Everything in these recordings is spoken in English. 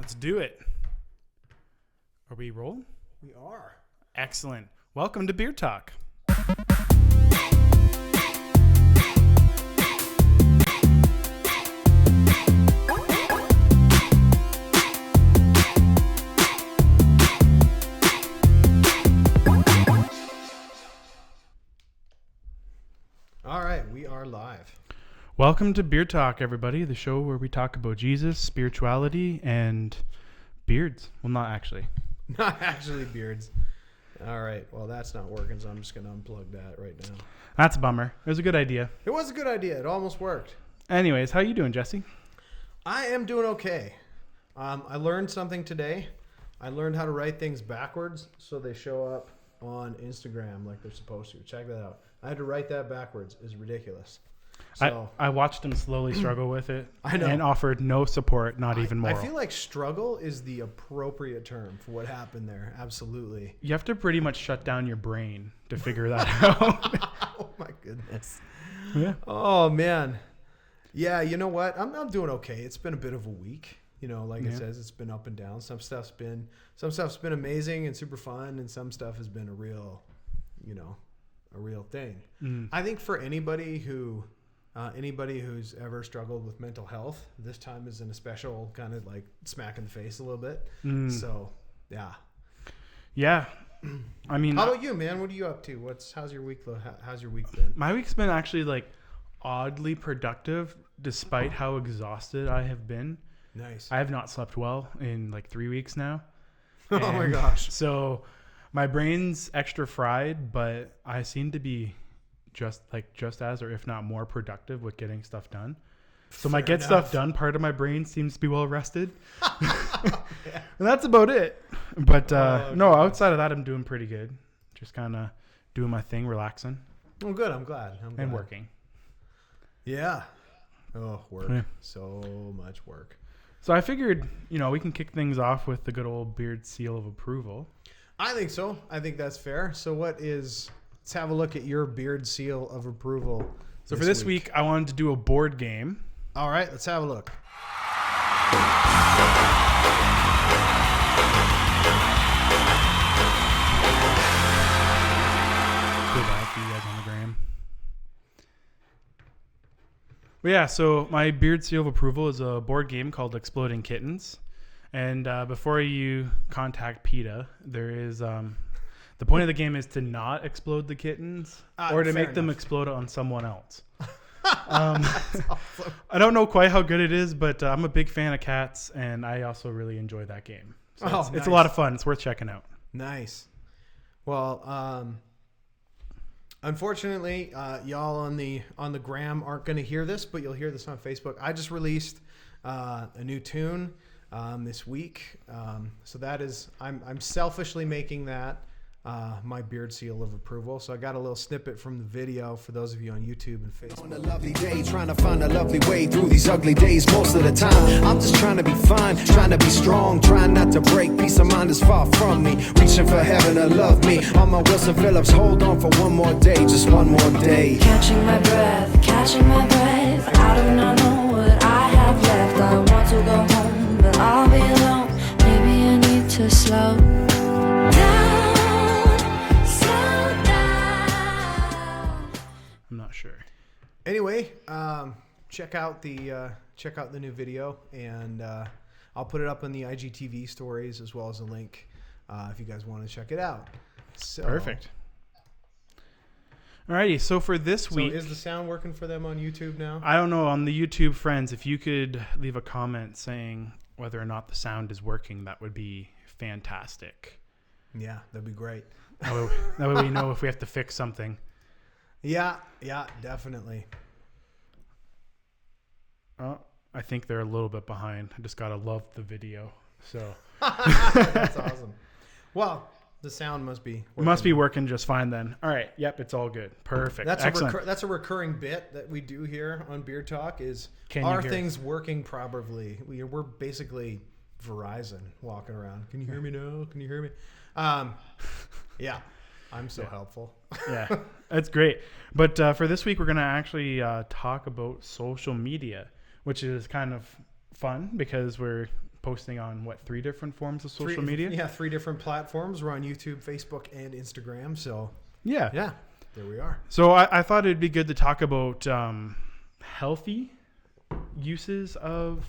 Let's do it. Are we rolling? We are. Excellent. Welcome to BeardTalk. All right, we are live. Welcome to BeardTalk, everybody, the show where we talk about Jesus, spirituality, and beards. Well, not actually. Not actually beards. All right, well, that's not working, so I'm just going to unplug that right now. That's a bummer. It was a good idea. It was a good idea. It almost worked. Anyways, how you doing, Jesse? I am doing okay. I learned something today. I learned how to write things backwards so they show up on Instagram like they're supposed to. Check that out. I had to write that backwards. It's ridiculous. So, I watched him slowly struggle with it. I know. And offered no support, not even moral. I feel like struggle is the appropriate term for what happened there. Absolutely. You have to pretty much shut down your brain to figure that out. Oh, my goodness. Yeah. Oh, man. Yeah, you know what? I'm doing okay. It's been a bit of a week. You know, like it says, it's been up and down. Some stuff's been amazing and super fun, and some stuff has been a real thing. I think for anybody who's ever struggled with mental health, this time is in a special kind of like smack in the face a little bit. So, yeah. Yeah. I mean, how about you, man? What are you up to? How's your week been? My week's been actually like oddly productive despite how exhausted I have been. Nice. I have not slept well in like 3 weeks now. Oh my gosh. So my brain's extra fried, but I seem to be just as, or if not more productive with getting stuff done. So my get stuff done part of my brain seems to be well rested. And that's about it. But outside of that, I'm doing pretty good. Just kind of doing my thing, relaxing. Oh, good. I'm glad. And working. Yeah. Oh, work. Yeah. So much work. So I figured, we can kick things off with the good old beard seal of approval. I think so. I think that's fair. So let's have a look at your beard seal of approval. So for this week, I wanted to do a board game. All right, let's have a look. Good eye for you guys on the gram. But yeah, so my beard seal of approval is a board game called Exploding Kittens. And before you contact PETA, there is the point of the game is to not explode the kittens or to make them explode on someone else. Awesome. I don't know quite how good it is, but I'm a big fan of cats, and I also really enjoy that game. So it's a lot of fun. It's worth checking out. Nice. Well, unfortunately, y'all on the gram aren't going to hear this, but you'll hear this on Facebook. I just released a new tune this week, so that is I'm selfishly making that my beard seal of approval. So I got a little snippet from the video for those of you on YouTube and Facebook. On a lovely day, trying to find a lovely way through these ugly days. Most of the time, I'm just trying to be fine, trying to be strong, trying not to break. Peace of mind is far from me, reaching for heaven to love me. On my Wilson Phillips, hold on for one more day, just one more day. Catching my breath, I do not know what I have left. I want to go home, but I'll be alone. Maybe I need to slow down. I'm not sure. Anyway, check out the new video, and I'll put it up on the IGTV stories as well as a link if you guys want to check it out. So, Perfect. Alrighty, so for this week... So is the sound working for them on YouTube now? I don't know. On the YouTube friends, if you could leave a comment saying whether or not the sound is working, that would be fantastic. Yeah, that'd be great. That way we know if we have to fix something. Yeah, definitely. Oh, I think they're a little bit behind. I just got to love the video. So That's awesome. Well, the sound must be working just fine then. All right. Yep, it's all good. Perfect. Excellent. That's a recurring bit that we do here on Beard Talk is, Can are you hear things working properly? We're basically Verizon walking around. Can you hear me now? Can you hear me? Yeah. I'm so helpful. Yeah, that's great. But for this week, we're going to actually talk about social media, which is kind of fun because we're posting on 3 different forms of social media? Yeah, 3 different platforms. We're on YouTube, Facebook, and Instagram. So Yeah. yeah, there we are. So I thought it'd be good to talk about healthy uses of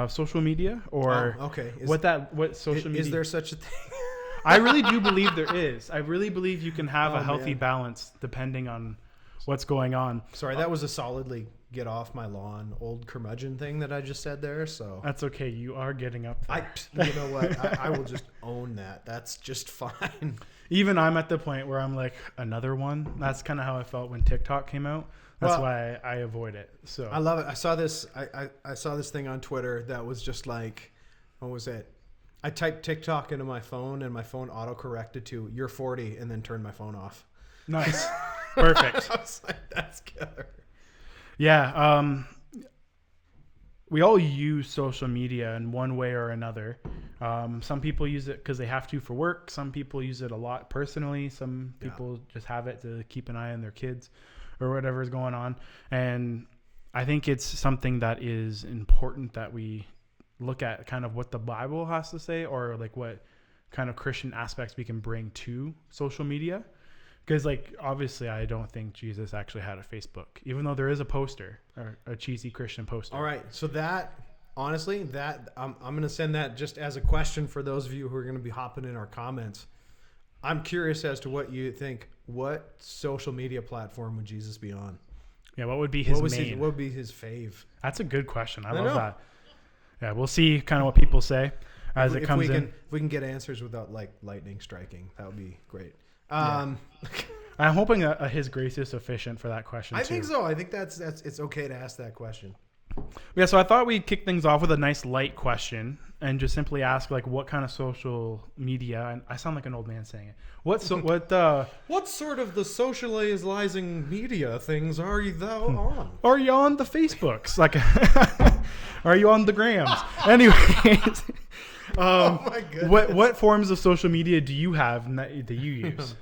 social media, or okay. what social media. Is there such a thing? I really do believe there is. I really believe you can have a healthy man. balance depending on what's going on. Sorry, that was a solidly get off my lawn old curmudgeon thing that I just said there. So That's okay. You are getting up there. you know what? I will just own that. That's just fine. Even I'm at the point where I'm like, another one. That's kind of how I felt when TikTok came out. That's why I avoid it. So I love it. I saw this. I saw this thing on Twitter that was just like, what was it? I typed TikTok into my phone, and my phone auto-corrected to "you're 40" and then turned my phone off. Nice. Perfect. I was like, that's killer. Yeah. We all use social media in one way or another. Some people use it because they have to for work. Some people use it a lot personally. Some people just have it to keep an eye on their kids or whatever is going on. And I think it's something that is important that we look at kind of what the Bible has to say, or like what kind of Christian aspects we can bring to social media. Because like, obviously I don't think Jesus actually had a Facebook, even though there is a poster, or a cheesy Christian poster. All right. So that, honestly, I'm going to send that just as a question for those of you who are going to be hopping in our comments. I'm curious as to what you think. What social media platform would Jesus be on? Yeah. What would be his main? What would be his fave? That's a good question. I love know. that. Yeah. We'll see kind of what people say as it comes in. If we can get answers without like lightning striking, that would be great. I'm hoping that his grace is sufficient for that question. I think so. I think that's it's okay to ask that question. Yeah, so I thought we'd kick things off with a nice light question and just simply ask, like, what kind of social media, and I sound like an old man saying it. What sort of the socializing media things are you thou on? are you on the Facebooks? Like, are you on the Grams? Anyways, Oh my goodness. what forms of social media do you have that you use?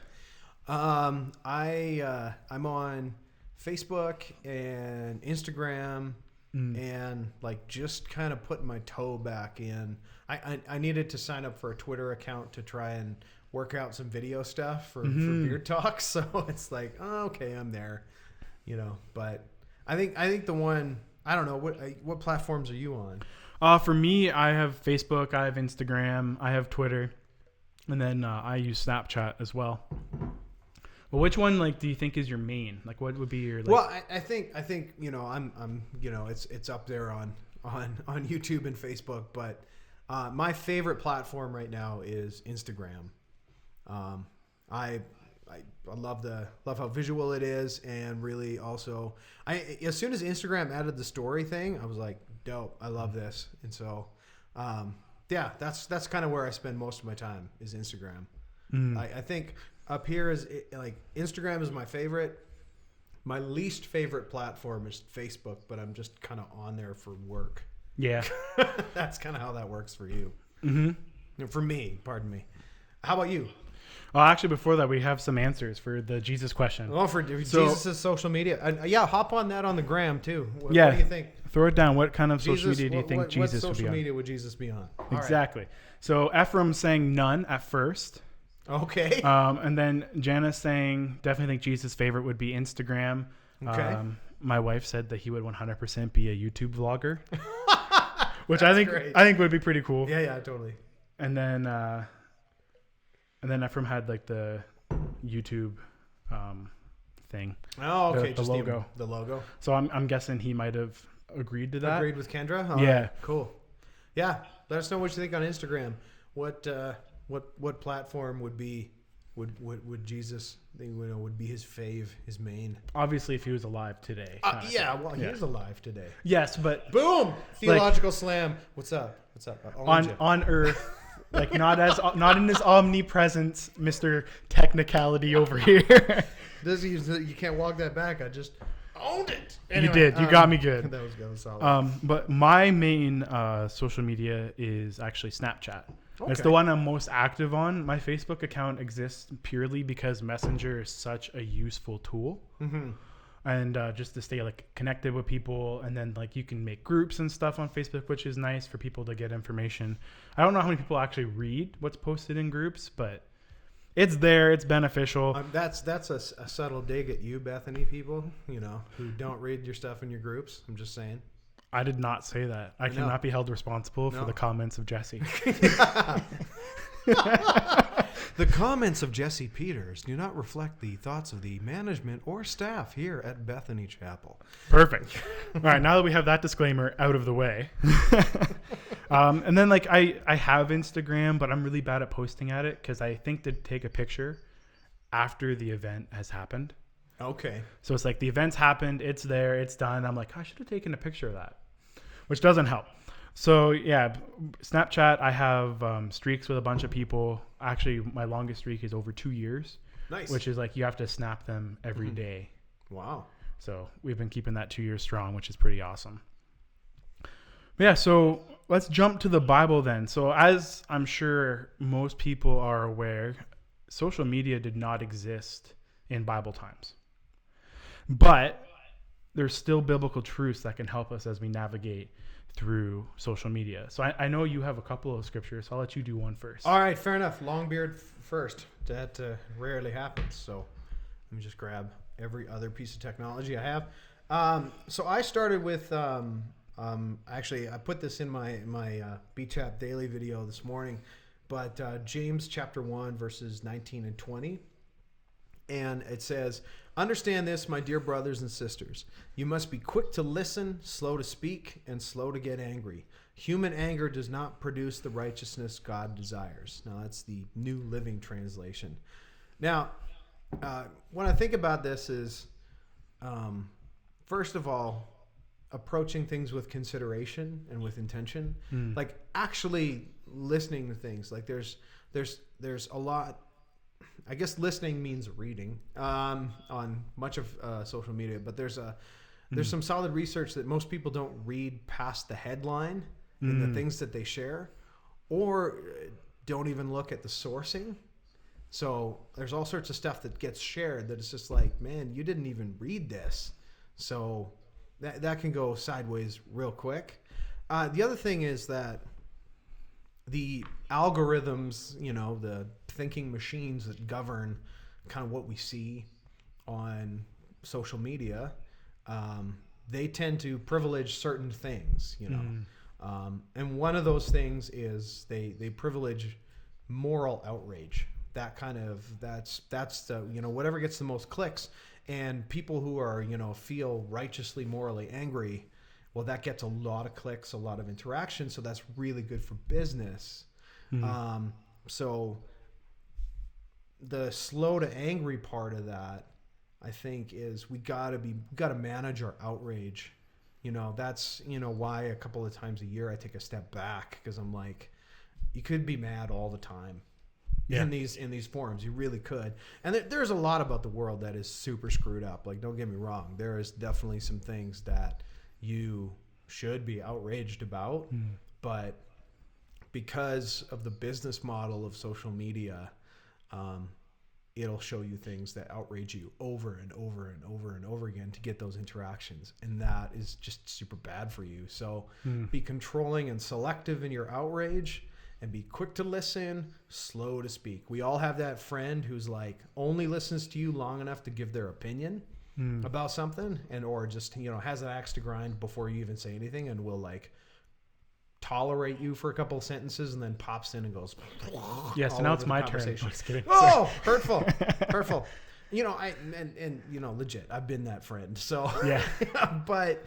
I'm on Facebook and Instagram. And like just kind of putting my toe back in. I needed to sign up for a Twitter account to try and work out some video stuff for BeardTalk. So it's like, oh, okay, I'm there, But I think the one, I don't know, what platforms are you on? For me, I have Facebook, I have Instagram, I have Twitter, and then I use Snapchat as well. Well, which one do you think is your main? Like, what would be your? Well, I think I'm it's up there on YouTube and Facebook, but my favorite platform right now is Instagram. I love how visual it is, and really also as soon as Instagram added the story thing, I was like, dope, I love this, and so that's kind of where I spend most of my time is Instagram. I think. Up here is Instagram is my favorite. My least favorite platform is Facebook, but I'm just kind of on there for work. Yeah. That's kind of how that works for you. Mm-hmm. For me, pardon me. How about you? Well, actually, before that, we have some answers for the Jesus question. Oh, for Jesus' social media. Hop on that on the gram, too. What do you think? Throw it down. What kind of social media do you think Jesus would be on? What social media would Jesus be on? Exactly. Right. So Ephraim saying none at first. Okay. And then Janice saying definitely think Jesus' favorite would be Instagram. Okay. My wife said that he would 100% be a YouTube vlogger, which I think would be pretty cool. Yeah, totally. And then Ephraim had like the YouTube thing. Oh, okay. The logo. The logo. So I'm guessing he might have agreed to that. Agreed with Kendra? Yeah. Right, cool. Yeah. Let us know what you think on Instagram. What platform would Jesus think would be his fave, his main? Obviously, if he was alive today. He is alive today. Yes, but boom, theological slam. What's up? On Earth, like not in his omnipresence, Mr. Technicality over here. You can't walk that back. I just owned it. Anyway, you did. You got me good. That was solid. But my main social media is actually Snapchat. Okay. It's the one I'm most active on. My Facebook account exists purely because Messenger is such a useful tool. Mm-hmm. and just to stay like connected with people. And then like you can make groups and stuff on Facebook, which is nice for people to get information. I don't know how many people actually read what's posted in groups, but it's there. It's beneficial. That's a subtle dig at you, Bethany people, you know, who don't read your stuff in your groups. I'm just saying. I did not say that. I cannot be held responsible for the comments of Jesse. The comments of Jesse Peters do not reflect the thoughts of the management or staff here at Bethany Chapel. Perfect. All right, now that we have that disclaimer out of the way. And then like I have Instagram, but I'm really bad at posting at it because I think to take a picture after the event has happened. Okay. So it's like the event's happened, it's there, it's done. I'm like, I should have taken a picture of that, which doesn't help. So yeah, Snapchat, I have streaks with a bunch of people. Actually, my longest streak is over 2 years. Nice. Which is like you have to snap them every day. Wow. So we've been keeping that 2 years strong, which is pretty awesome. But yeah, so let's jump to the Bible then. So as I'm sure most people are aware, social media did not exist in Bible times. But there's still biblical truths that can help us as we navigate through social media. So I know you have a couple of scriptures, so I'll let you do one first. All right, fair enough. Longbeard first. That rarely happens. So let me just grab every other piece of technology I have. So I started with, actually, I put this in my BChap daily video this morning, but James chapter 1, verses 19 and 20. And it says, "Understand this, my dear brothers and sisters. You must be quick to listen, slow to speak, and slow to get angry. Human anger does not produce the righteousness God desires." Now, that's the New Living Translation. Now, when I think about this is, first of all, approaching things with consideration and with intention. Like actually listening to things. Like there's a lot... I guess listening means reading on much of social media, but there's some solid research that most people don't read past the headline in the things that they share, or don't even look at the sourcing. So there's all sorts of stuff that gets shared that it's just like, man, you didn't even read this. So that can go sideways real quick. The other thing is that the algorithms, you know, the thinking machines that govern kind of what we see on social media, they tend to privilege certain things, you know. And one of those things is they privilege moral outrage. That's the, you know, whatever gets the most clicks, and people who are, you know, feel righteously morally angry, well, that gets a lot of clicks, a lot of interaction, so that's really good for business. So the slow to angry part of that, I think, is we gotta manage our outrage. You know, that's, you know, why a couple of times a year I take a step back, because I'm like, you could be mad all the time in these forums. You really could. And there's a lot about the world that is super screwed up. Like, don't get me wrong, there is definitely some things that you should be outraged about, but because of the business model of social media, it'll show you things that outrage you over and over and over and over again to get those interactions, and that is just super bad for you. So be controlling and selective in your outrage, and be quick to listen, slow to speak. We all have that friend who's like only listens to you long enough to give their opinion about something, and or just, you know, has an axe to grind before you even say anything, and will like tolerate you for a couple of sentences, and then pops in and goes, yeah, so now it's my turn. Just kidding. Oh, hurtful. You know, and you know, legit, I've been that friend. So yeah. But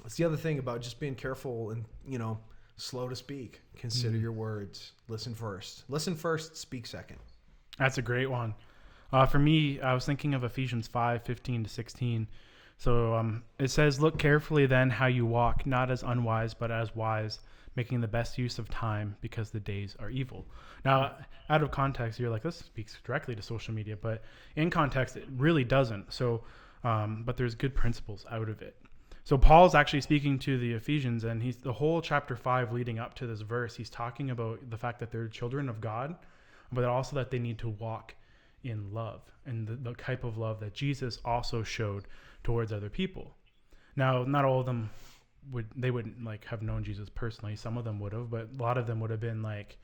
it's the other thing about just being careful and, you know, slow to speak. Consider your words. Listen first, speak second. That's a great one. For me, I was thinking of Ephesians 5:15-16. So it says, "Look carefully then how you walk, not as unwise, but as wise, making the best use of time, because the days are evil." Now, out of context, you're like, this speaks directly to social media, but in context, it really doesn't. So, but there's good principles out of it. So Paul's actually speaking to the Ephesians, and he's the whole chapter 5 leading up to this verse. He's talking about the fact that they're children of God, but also that they need to walk in love, and the type of love that Jesus also showed towards other people. Now, not all of them wouldn't like have known Jesus personally. Some of them would have, but a lot of them would have been like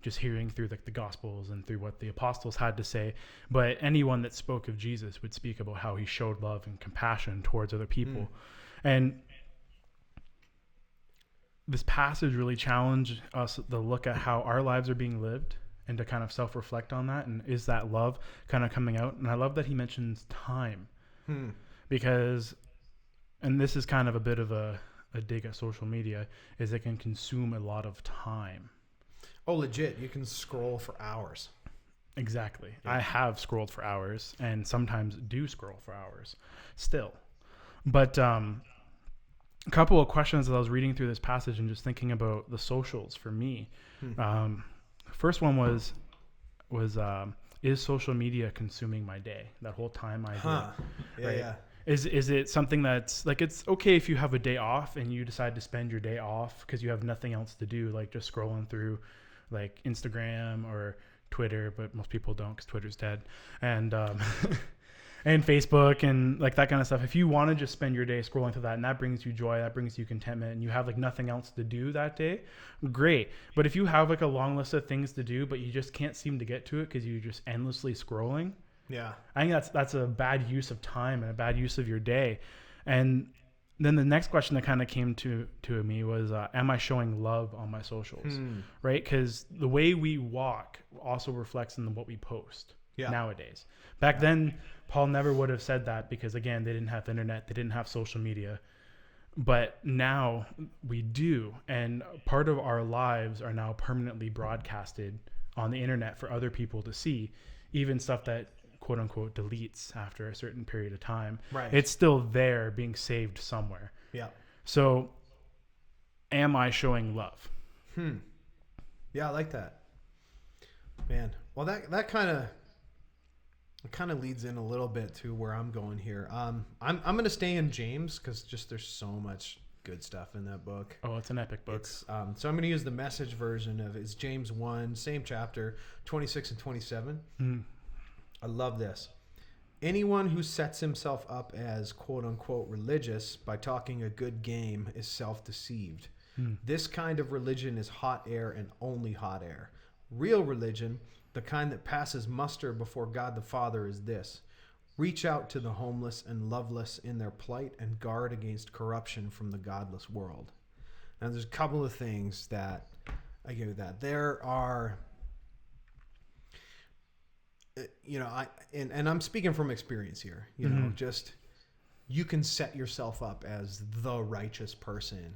just hearing through the Gospels and through what the apostles had to say. But anyone that spoke of Jesus would speak about how he showed love and compassion towards other people. And this passage really challenged us to look at how our lives are being lived and to kind of self-reflect on that. And is that love kind of coming out? And I love that he mentions time because, and this is kind of a bit of a dig at social media, is it can consume a lot of time. Oh, legit. You can scroll for hours. Exactly. Yeah. I have scrolled for hours and sometimes do scroll for hours still. But a couple of questions as I was reading through this passage and just thinking about the socials for me. First one was is social media consuming my day? That whole time I did. Yeah, yeah. Is it something that's like, it's okay if you have a day off and you decide to spend your day off because you have nothing else to do, like just scrolling through like Instagram or Twitter, but most people don't because Twitter's dead, and and Facebook and like that kind of stuff. If you want to just spend your day scrolling through that and that brings you joy, that brings you contentment, and you have like nothing else to do that day, great. But if you have like a long list of things to do, but you just can't seem to get to it because you're just endlessly scrolling, yeah, I think that's a bad use of time and a bad use of your day. And then the next question that kind of came to me was, am I showing love on my socials? Right? Because the way we walk also reflects in what we post nowadays. Back then, Paul never would have said that because, again, they didn't have the internet, they didn't have social media. But now we do. And part of our lives are now permanently broadcasted on the internet for other people to see, even stuff that quote unquote deletes after a certain period of time. Right. It's still there being saved somewhere. Yeah. So am I showing love? Yeah, I like that. Man. Well, that kind of leads in a little bit to where I'm going here. I'm going to stay in James because just there's so much good stuff in that book. Oh, it's an epic book. So I'm going to use the Message version of it. It's James 1, same chapter, 26 and 27. I love this. Anyone who sets himself up as quote unquote religious by talking a good game is self-deceived. This kind of religion is hot air and only hot air. Real religion, the kind that passes muster before God the Father, is this: reach out to the homeless and loveless in their plight and guard against corruption from the godless world. Now, there's a couple of things that I give that. There are, you know, and I'm speaking from experience here, you know, just you can set yourself up as the righteous person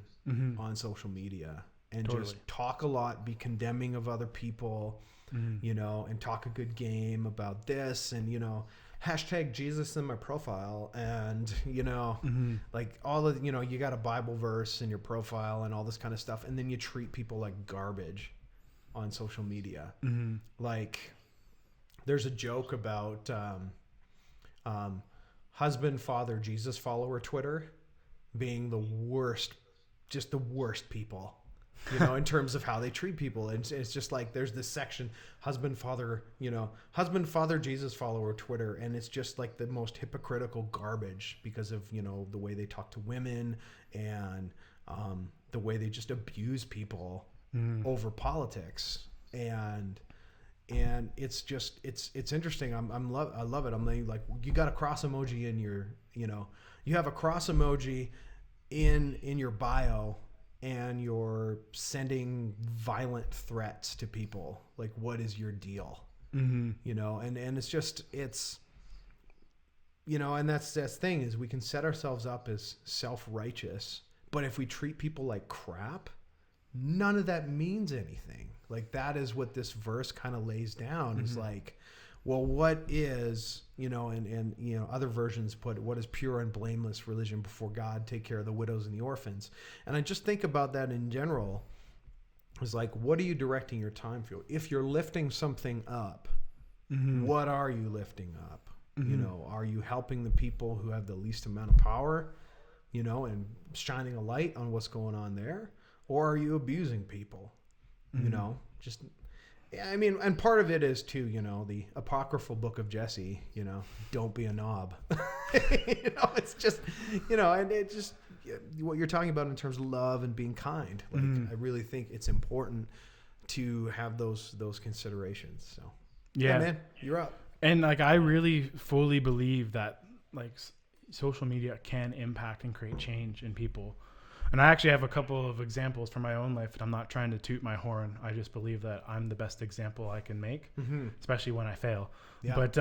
on social media and just talk a lot, be condemning of other people, you know, and talk a good game about this and, you know, hashtag Jesus in my profile and, you know, like all of, you know, you got a Bible verse in your profile and all this kind of stuff. And then you treat people like garbage on social media. Like there's a joke about husband, father, Jesus follower Twitter being the worst, just the worst people, you know, in terms of how they treat people. And it's just like there's this section, husband, father, you know, husband, father, Jesus follower Twitter. And it's just like the most hypocritical garbage because of, you know, the way they talk to women and the way they just abuse people over politics. And it's just, it's interesting. I love it. I'm like, you got a cross emoji in your, you know, you have a cross emoji in your bio and you're sending violent threats to people. Like, what is your deal? You know, and it's just, it's, you know, and that's the thing is we can set ourselves up as self-righteous, but if we treat people like crap, none of that means anything. Like that is what this verse kind of lays down is like, well, what is, you know, and, you know, other versions put, what is pure and blameless religion before God? Take care of the widows and the orphans. And I just think about that in general is like, what are you directing your time for? If you're lifting something up, what are you lifting up? You know, are you helping the people who have the least amount of power, you know, and shining a light on what's going on there? Or are you abusing people? You know, just, Yeah, I mean, and part of it is too, the apocryphal book of Jesse, don't be a knob. It's just, and it just, what you're talking about in terms of love and being kind. Like, I really think it's important to have those considerations. So, yeah, man, you're up. And like, I really fully believe that like social media can impact and create change in people. And I actually have a couple of examples from my own life, and I'm not trying to toot my horn. I just believe that I'm the best example I can make, especially when I fail. Yeah. But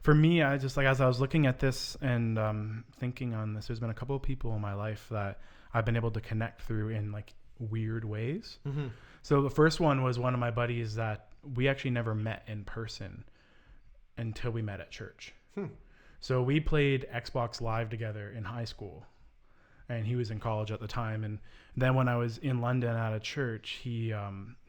for me, I just like, as I was looking at this and thinking on this, there's been a couple of people in my life that I've been able to connect through in like weird ways. So the first one was one of my buddies that we actually never met in person until we met at church. So we played Xbox Live together in high school. And he was in college at the time. And then when I was in London at a church, he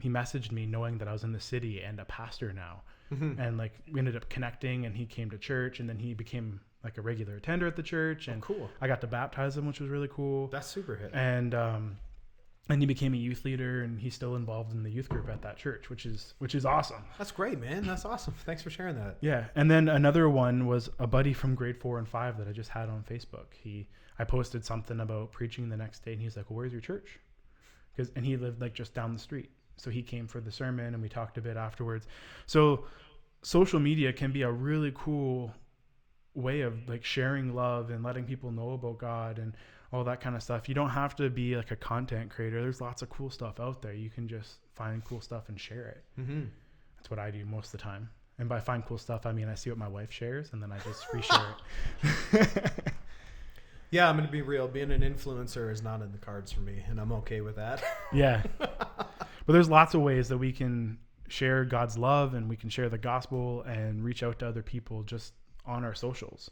messaged me knowing that I was in the city and a pastor now. And like, we ended up connecting, and he came to church, and then he became like a regular attender at the church. And cool. I got to baptize him, which was really cool. That's super hit. And he became a youth leader, and he's still involved in the youth group at that church, which is awesome. That's great, man. That's awesome. Thanks for sharing that. Yeah. And then another one was a buddy from grade 4 and 5 that I just had on Facebook. I posted something about preaching the next day, and he's like, well, where's your church? And he lived like just down the street. So he came for the sermon, and we talked a bit afterwards. So social media can be a really cool way of like sharing love and letting people know about God and all that kind of stuff. You don't have to be like a content creator. There's lots of cool stuff out there. You can just find cool stuff and share it. That's what I do most of the time. And by find cool stuff, I mean, I see what my wife shares, and then I just reshare it. Yeah, I'm going to be real. Being an influencer is not in the cards for me, and I'm okay with that. Yeah. But there's lots of ways that we can share God's love, and we can share the gospel and reach out to other people just on our socials.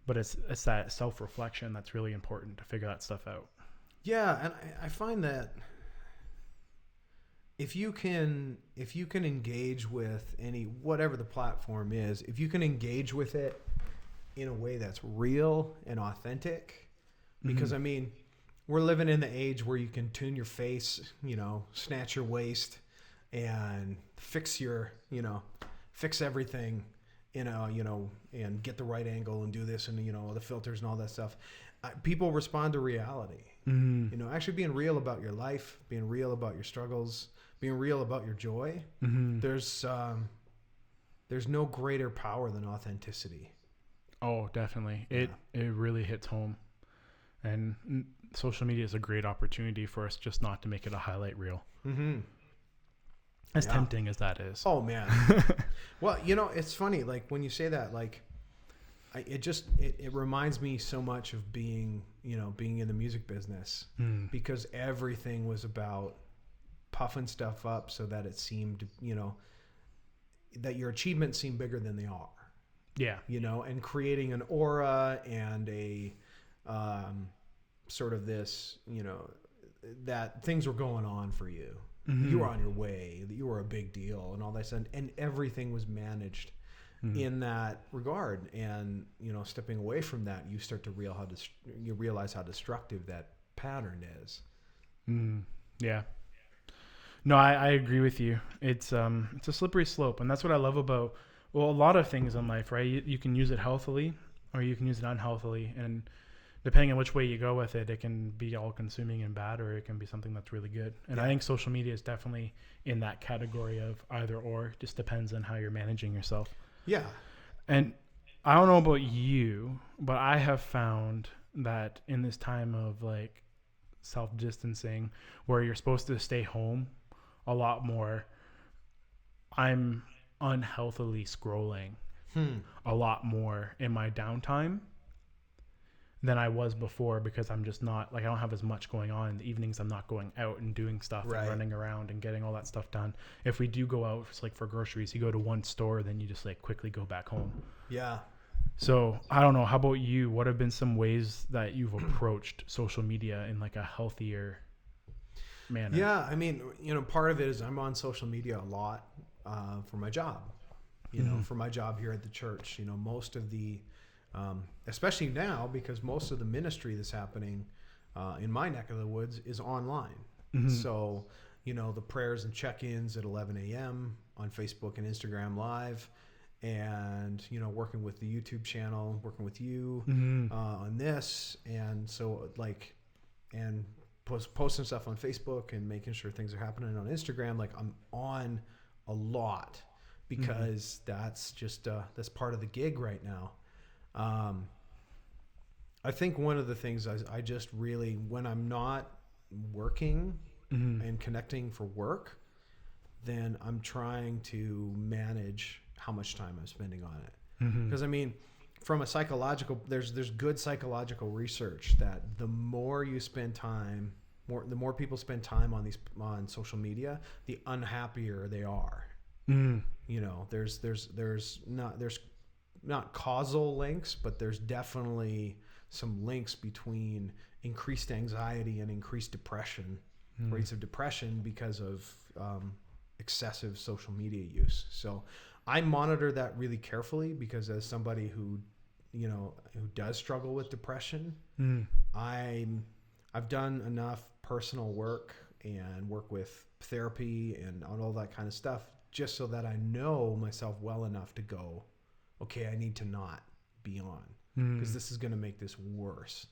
But it's that self-reflection that's really important to figure that stuff out. Yeah, and I find that if you can engage with whatever the platform is, if you can engage with it in a way that's real and authentic, because I mean, we're living in the age where you can tune your face, snatch your waist and fix everything, and get the right angle and do this and, the filters and all that stuff. People respond to reality, actually being real about your life, being real about your struggles, being real about your joy. There's no greater power than authenticity. Oh, definitely. It really hits home. And social media is a great opportunity for us just not to make it a highlight reel. As tempting as that is. Oh, man. Well, it's funny. Like, when you say that, like, it reminds me so much of being in the music business, because everything was about puffing stuff up so that it seemed, that your achievements seem bigger than they are. Yeah. And creating an aura and a sort of this, that things were going on for you. You were on your way, that you were a big deal and all that stuff. And everything was managed in that regard. And, stepping away from that, you start to realize how destructive that pattern is. Yeah. No, I agree with you. It's a slippery slope. And that's what I love about, a lot of things in life, right? You can use it healthily or you can use it unhealthily. And depending on which way you go with it, it can be all consuming and bad, or it can be something that's really good. And I think social media is definitely in that category of either or. Just depends on how you're managing yourself. Yeah. And I don't know about you, but I have found that in this time of like self-distancing where you're supposed to stay home a lot more, I'm unhealthily scrolling a lot more in my downtime than I was before, because I'm just not like, I don't have as much going on in the evenings. I'm not going out and doing stuff and running around and getting all that stuff done. If we do go out, it's like for groceries, you go to one store, then you just like quickly go back home. Yeah. So I don't know. How about you? What have been some ways that you've approached social media in like a healthier manner? Yeah. I mean, part of it is I'm on social media a lot for my job, for my job here at the church. Most of the, especially now, because most of the ministry that's happening in my neck of the woods is online. So, the prayers and check-ins at 11 a.m. on Facebook and Instagram Live, and working with the YouTube channel, working with you on this, and so and posting stuff on Facebook and making sure things are happening on Instagram. Like, I'm on a lot because that's just that's part of the gig right now. I think one of the things I just really, when I'm not working and connecting for work, then I'm trying to manage how much time I'm spending on it. Because I mean, from a psychological, there's good psychological research that the more you spend time, the more people spend time on social media, the unhappier they are. There's not causal links, but there's definitely some links between increased anxiety and increased depression, rates of depression because of excessive social media use. So I monitor that really carefully, because as somebody who does struggle with depression, I've done enough personal work and work with therapy and all that kind of stuff, just so that I know myself well enough to go, okay, I need to not be on, because this is going to make this worse.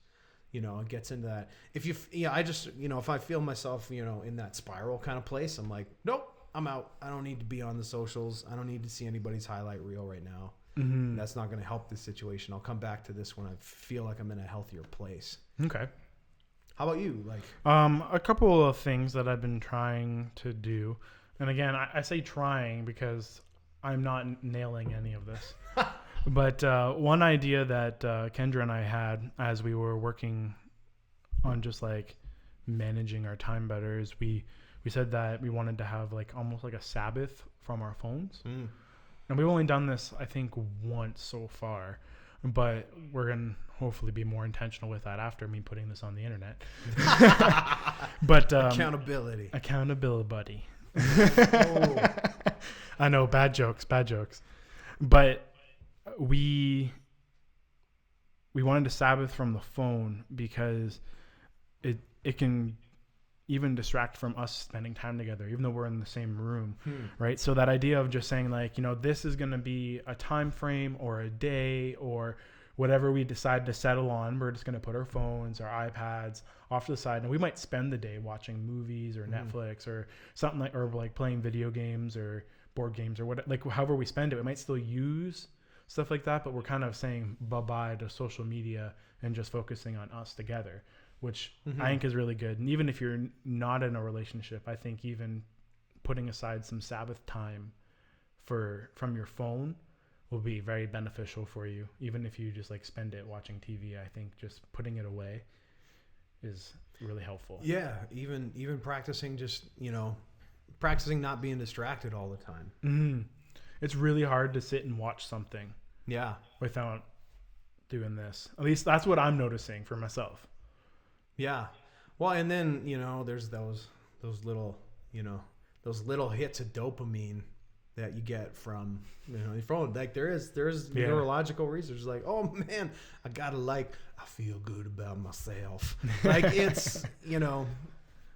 It gets into that. If I feel myself, in that spiral kind of place, I'm like, nope, I'm out. I don't need to be on the socials. I don't need to see anybody's highlight reel right now. That's not going to help the situation. I'll come back to this when I feel like I'm in a healthier place. Okay. How about you? A couple of things that I've been trying to do. And again, I say trying because I'm not nailing any of this. But one idea that Kendra and I had as we were working on just managing our time better is we said that we wanted to have almost like a Sabbath from our phones. And we've only done this, I think, once so far. But we're going to hopefully be more intentional with that after me putting this on the internet. But Accountability, buddy. I know, bad jokes. But we wanted to Sabbath from the phone because it can even distract from us spending time together, even though we're in the same room, right? So that idea of just saying this is going to be a time frame or a day or whatever we decide to settle on, we're just going to put our phones, our iPads off to the side, and we might spend the day watching movies or Netflix or something or playing video games or board games or however we spend it. We might still use stuff like that, but we're kind of saying bye-bye to social media and just focusing on us together, which I think is really good. And even if you're not in a relationship, I think even putting aside some Sabbath time from your phone will be very beneficial for you. Even if you just spend it watching TV, I think just putting it away is really helpful. Yeah, even practicing practicing not being distracted all the time. It's really hard to sit and watch something without doing this. At least that's what I'm noticing for myself. Yeah. Well, and then, there's those little hits of dopamine that you get from, your phone. There's neurological research oh man, I feel good about myself. It's,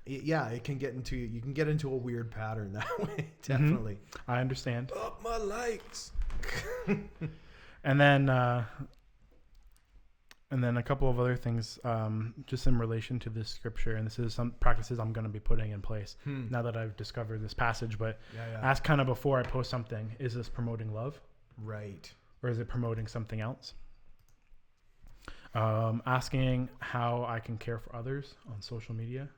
it can get into, you can get into a weird pattern that way. Definitely. I understand. Up my likes. And then a couple of other things, just in relation to this scripture, and this is some practices I'm going to be putting in place now that I've discovered this passage. But ask kind of before I post something, is this promoting love? Right. Or is it promoting something else? Asking how I can care for others on social media.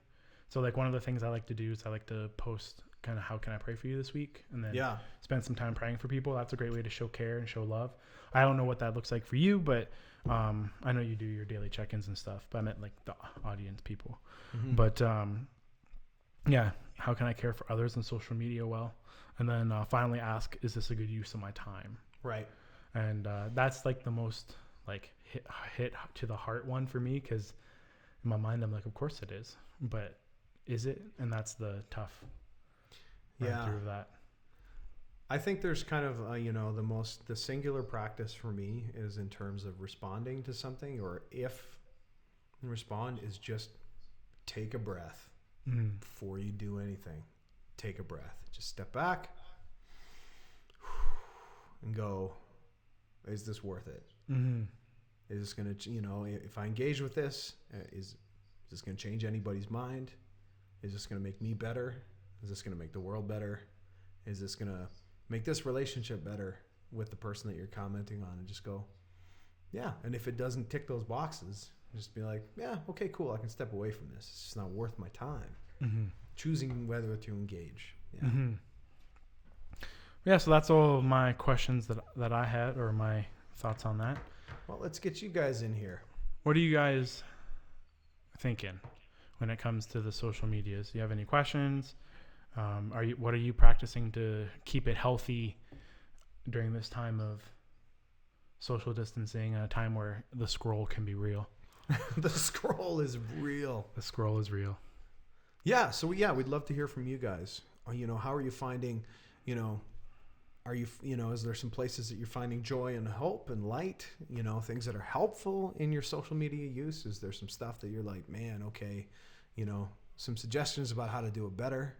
So one of the things I like to do is I like to post kind of how can I pray for you this week, and then spend some time praying for people. That's a great way to show care and show love. I don't know what that looks like for you, but I know you do your daily check-ins and stuff, but I meant the audience people. But how can I care for others on social media well? And then finally ask, is this a good use of my time? Right. And that's the most hit to the heart one for me, because in my mind I'm of course it is, but is it? And that's the tough through that. I think there's kind of the singular practice for me is in terms of responding to something, or if respond is just take a breath before you do anything. Take a breath. Just step back and go, is this worth it? Mm-hmm. Is this going to, if I engage with this, is this going to change anybody's mind? Is this going to make me better? Is this going to make the world better? Is this going to make this relationship better with the person that you're commenting on? And just go, yeah. And if it doesn't tick those boxes, just be like, yeah, okay, cool. I can step away from this. It's just not worth my time. Mm-hmm. Choosing whether to engage. Yeah. Mm-hmm. Yeah, so that's all my questions that I had, or my thoughts on that. Well, let's get you guys in here. What are you guys thinking when it comes to the social medias? Do you have any questions? What are you practicing to keep it healthy during this time of social distancing, a time where the scroll can be real? The scroll is real. The scroll is real. Yeah. So we'd love to hear from you guys. How are you finding, is there some places that you're finding joy and hope and light, things that are helpful in your social media use? Is there some stuff that you're like, man, okay, some suggestions about how to do it better?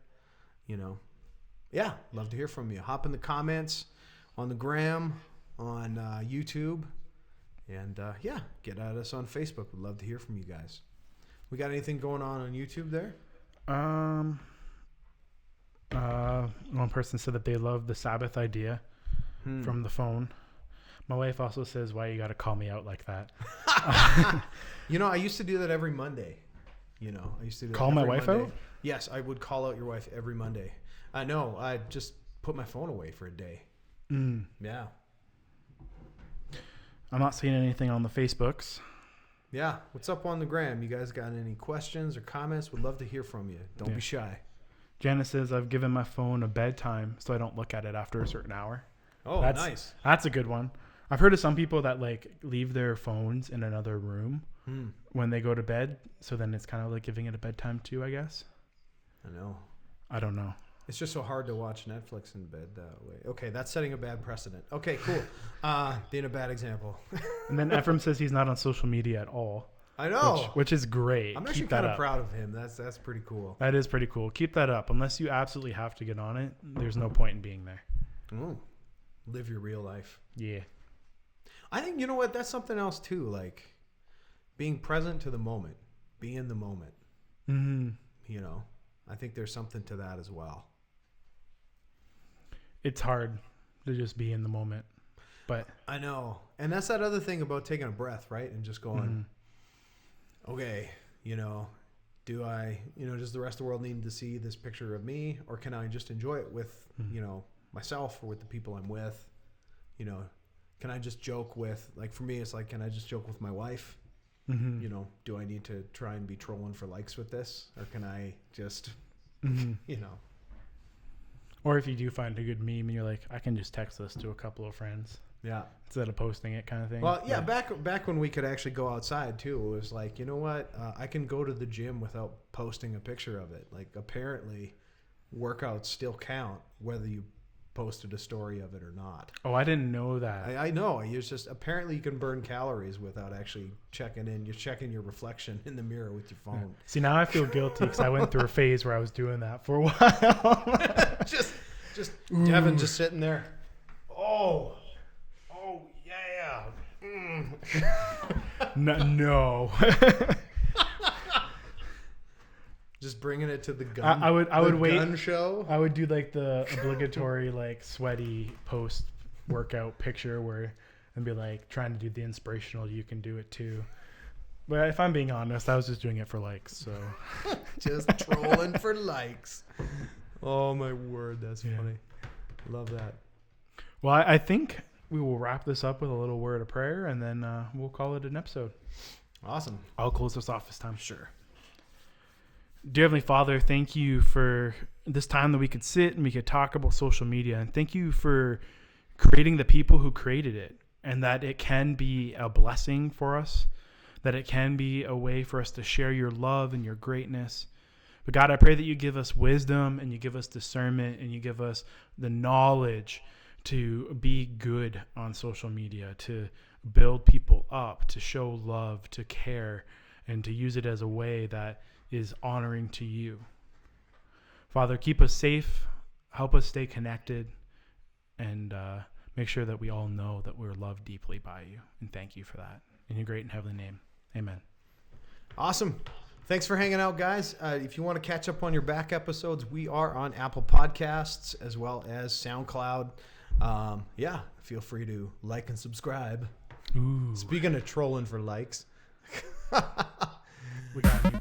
Love to hear from you. Hop in the comments on the gram, on YouTube, and get at us on Facebook. We'd love to hear from you guys. We got anything going on YouTube there? One person said that they love the Sabbath idea from the phone. My wife also says, why you got to call me out like that? I used to do that every Monday. I used to do call my wife Monday. out? Yes, I would call out your wife every Monday. No, I just put my phone away for a day. Yeah. I'm not seeing anything on the Facebooks. Yeah. What's up on the gram? You guys got any questions or comments? Would love to hear from you. Don't be shy. Janice says, I've given my phone a bedtime so I don't look at it after a certain hour. Oh, nice. That's a good one. I've heard of some people that leave their phones in another room when they go to bed. So then it's kind of like giving it a bedtime too, I guess. I know. I don't know. It's just so hard to watch Netflix in bed that way. Okay, that's setting a bad precedent. Okay, cool. Being a bad example. And then Ephraim says he's not on social media at all. I know. Which is great. I'm actually kind of proud of him. That's pretty cool. That is pretty cool. Keep that up. Unless you absolutely have to get on it, there's no point in being there. Ooh. Live your real life. Yeah. I think, you know what? That's something else too. Like being present to the moment. Be in the moment. Mm-hmm. I think there's something to that as well. It's hard to just be in the moment. But I know. And that's that other thing about taking a breath, right? And just going, okay, do I, does the rest of the world need to see this picture of me, or can I just enjoy it with, myself or with the people I'm with? Can I just joke with, like for me, it's like, can I just joke with my wife? Mm-hmm. Do I need to try and be trolling for likes with this, or can I just, Or if you do find a good meme and you're like, I can just text this to a couple of friends. Yeah. Instead of posting it, kind of thing. Well, yeah, back when we could actually go outside too, it was like, you know what? I can go to the gym without posting a picture of it. Like apparently workouts still count whether you posted a story of it or not. Oh, I didn't know that. I know. It's just apparently you can burn calories without actually checking in. You're checking your reflection in the mirror with your phone. See, now I feel guilty because I went through a phase where I was doing that for a while. just Devin just sitting there. Oh yeah. No. Just bringing it to the gun. I would wait. Gun show. I would do like the obligatory sweaty post workout picture and be like trying to do the inspirational. You can do it too. But if I'm being honest, I was just doing it for likes. So just trolling for likes. Oh my word, that's funny. Love that. Well, I think we will wrap this up with a little word of prayer, and then we'll call it an episode. Awesome. I'll close this off this time. Sure. Dear Heavenly Father, thank you for this time that we could sit and we could talk about social media. And thank you for creating the people who created it, and that it can be a blessing for us, that it can be a way for us to share your love and your greatness. But God, I pray that you give us wisdom and you give us discernment and you give us the knowledge to be good on social media, to build people up, to show love, to care, and to use it as a way that is honoring to you. Father, keep us safe, help us stay connected, and make sure that we all know that we're loved deeply by you. And thank you for that. In your great and heavenly name, amen. Awesome. Thanks for hanging out, guys. If you want to catch up on your back episodes, we are on Apple Podcasts as well as SoundCloud. Feel free to like and subscribe. Ooh. Speaking of trolling for likes. We got